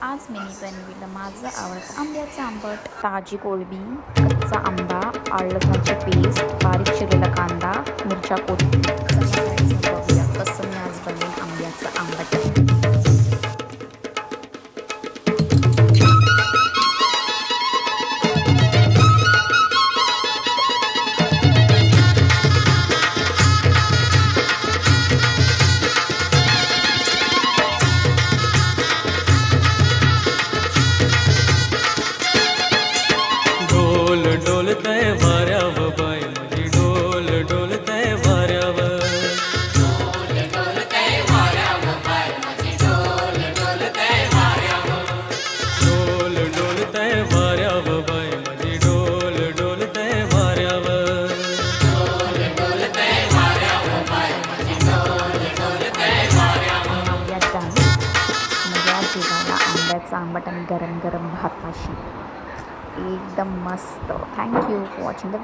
आज मी बनविलं माझं आवडतं आंब्याचं आंबट. ताजी कोळंबी, कच्चा आंबा, लसणाची पेस्ट, बारीक चिरलेला कांदा, मिरच्या, कोथिंबीर. कसं करायचं बघूया. कसं मी आज बनवेन आंब्याचं आंबट. डोल डोलतय वाऱ्यावर बाय माझी डोल डोलतय वाऱ्यावर. डोल डोलतय वाऱ्यावर बाय माझी डोल डोलतय वाऱ्यावर. डोल डोलतय वाऱ्यावर बाय माझी डोल डोलतय वाऱ्यावर. डोल डोलतय वाऱ्यावर बाय माझी डोल डोलतय वाऱ्यावर. माझ्या जीवाला आंब्याचं आंबट आणि गरम गरम भाताशी एकदम मस्त. Thank you for watching the